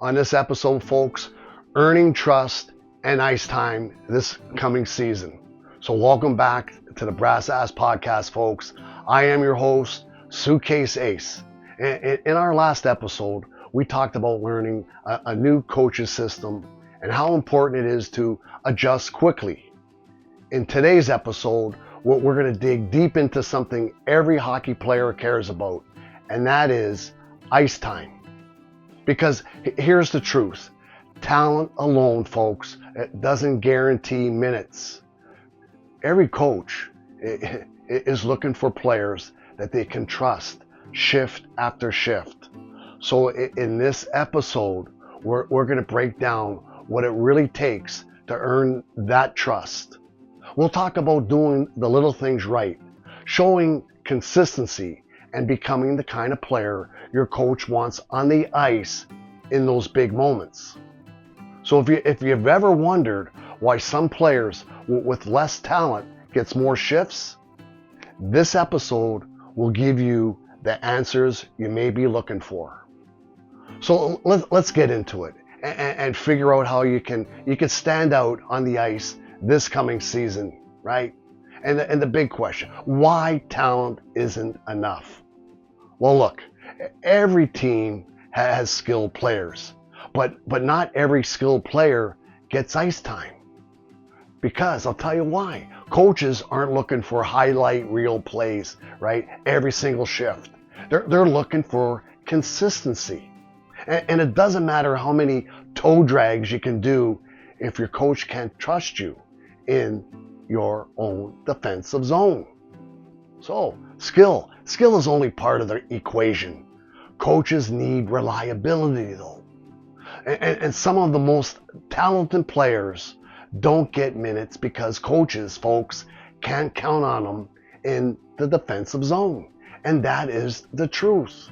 On this episode, folks, earning trust and ice time this coming season. So welcome back to the Brass Ass Podcast, folks. I am your host, Suitcase Ace. In our last episode, we talked about learning a new coaching system and how important it is to adjust quickly. In today's episode, we're going to dig deep into something every hockey player cares about, and that is ice time. Because here's the truth. Talent alone, folks, it doesn't guarantee minutes. Every coach is looking for players that they can trust shift after shift. So in this episode, we're going to break down what it really takes to earn that trust. We'll talk about doing the little things right, showing consistency, and becoming the kind of player your coach wants on the ice in those big moments. So if you've ever wondered why some players with less talent gets more shifts, this episode will give you the answers you may be looking for. So let's get into it and figure out how you can stand out on the ice this coming season, right? And the big question, why talent isn't enough? Well, look, every team has skilled players, but not every skilled player gets ice time. Because I'll tell you why. Coaches aren't looking for highlight reel plays, right? Every single shift. They're looking for consistency. And it doesn't matter how many toe drags you can do if your coach can't trust you in your own defensive zone. So, skill is only part of the equation. Coaches need reliability though. And some of the most talented players don't get minutes because coaches, folks, can't count on them in the defensive zone. And that is the truth.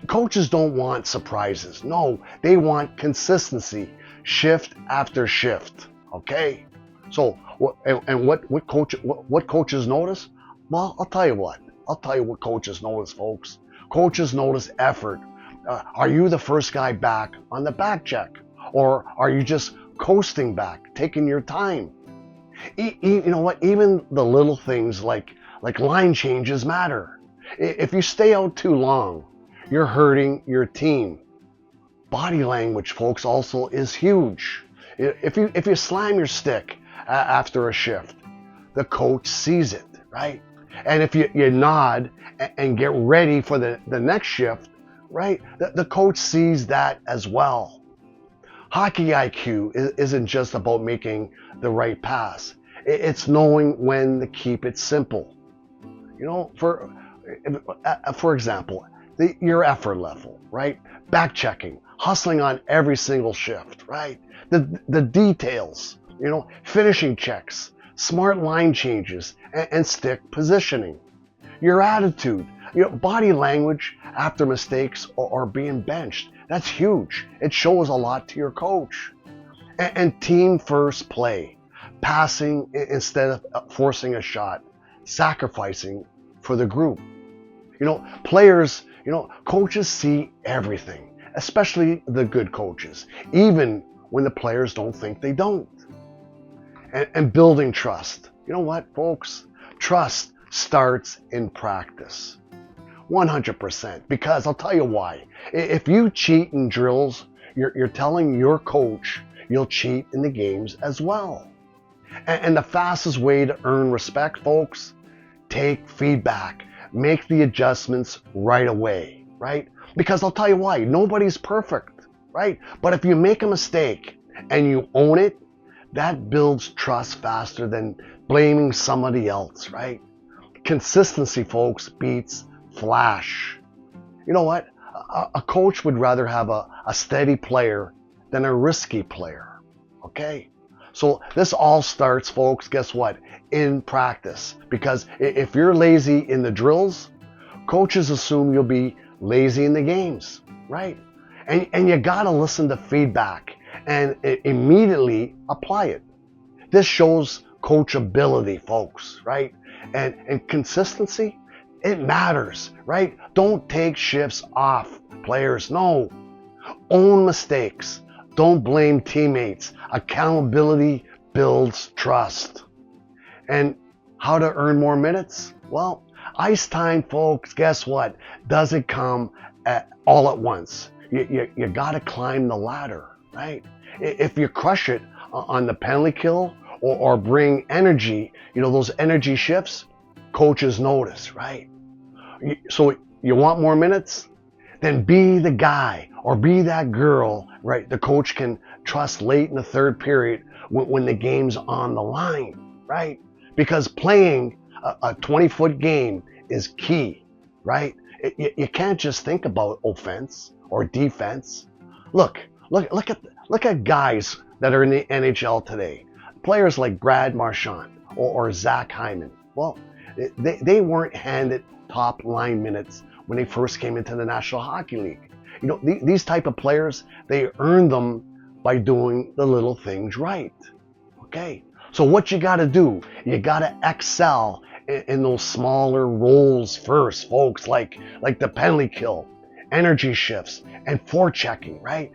Coaches don't want surprises. No, they want consistency, shift after shift. Okay? So, what coaches notice? Well, I'll tell you what coaches notice, folks. Coaches notice effort. Are you the first guy back on the back check? Or are you just coasting back, taking your time? You know what? Even the little things like line changes matter. If you stay out too long, you're hurting your team. Body language, folks, also is huge. If you slam your stick after a shift, the coach sees it, right? And if you nod and get ready for the next shift, right, the coach sees that as well. Hockey IQ isn't just about making the right pass. It's knowing when to keep it simple. You know, for example, your effort level, right? Back checking, hustling on every single shift, right? The details, you know, finishing checks, smart line changes, and stick positioning. Your attitude, body language after mistakes or being benched. That's huge. It shows a lot to your coach. And team first play, passing instead of forcing a shot, sacrificing for the group. Coaches see everything, especially the good coaches, even when the players don't think they don't. And building trust. You know what, folks? Trust starts in practice. 100%. Because I'll tell you why. If you cheat in drills, you're telling your coach you'll cheat in the games as well. And the fastest way to earn respect, folks, take feedback. Make the adjustments right away, right? Because I'll tell you why. Nobody's perfect, right? But if you make a mistake and you own it, that builds trust faster than blaming somebody else, right? Consistency, folks, beats flash. You know what? A coach would rather have a steady player than a risky player, okay? So this all starts, folks, guess what? In practice. Because if you're lazy in the drills, coaches assume you'll be lazy in the games, right? And you gotta listen to feedback and immediately apply it. This shows coachability, folks, right? And consistency, it matters, right? Don't take shifts off, players. No. Own mistakes. Don't blame teammates. Accountability builds trust. And how to earn more minutes? Well, ice time, folks, guess what? Doesn't come all at once. You got to climb the ladder, right? If you crush it on the penalty kill or bring energy, those energy shifts, coaches notice, right? So you want more minutes? Then be the guy or be that girl, right? The coach can trust late in the third period when the game's on the line, right? Because playing a 20-foot game is key, right? You can't just think about offense or defense. Look at guys that are in the NHL today. Players like Brad Marchand or Zach Hyman. Well, they weren't handed top line minutes when they first came into the National Hockey League. These type of players, they earn them by doing the little things right. Okay, so what you got to do, you got to excel in those smaller roles first, folks, like the penalty kill, energy shifts, and forechecking, right?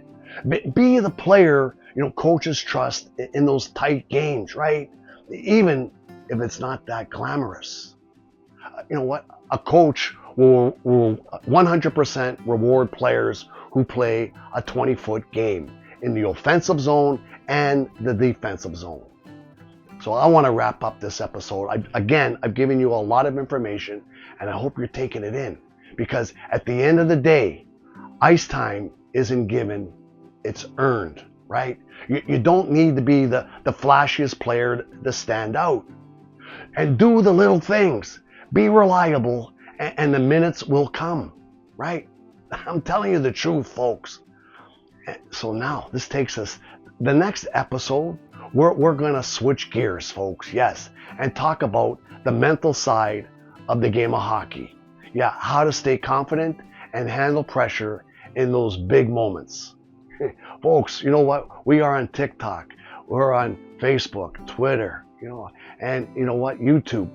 Be the player, coaches trust in those tight games, right? Even if it's not that glamorous. You know what? A coach will 100% reward players who play a 20-foot game in the offensive zone and the defensive zone. So I want to wrap up this episode. I've given you a lot of information, and I hope you're taking it in, because at the end of the day, ice time isn't given, it's earned, right? You don't need to be the flashiest player to stand out. And do the little things. Be reliable, and the minutes will come, right? I'm telling you the truth, folks. So now this takes us, the next episode, we're going to switch gears, folks, yes, and talk about the mental side of the game of hockey. Yeah, how to stay confident and handle pressure in those big moments. Folks, you know what? We are on TikTok. We're on Facebook, Twitter, and you know what? YouTube.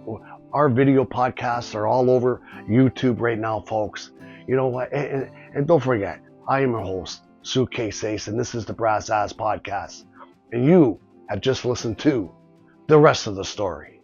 Our video podcasts are all over YouTube right now, folks. You know what? And don't forget, I am your host, Suitcase Ace, and this is the Brass Ass Podcast. And you have just listened to the rest of the story.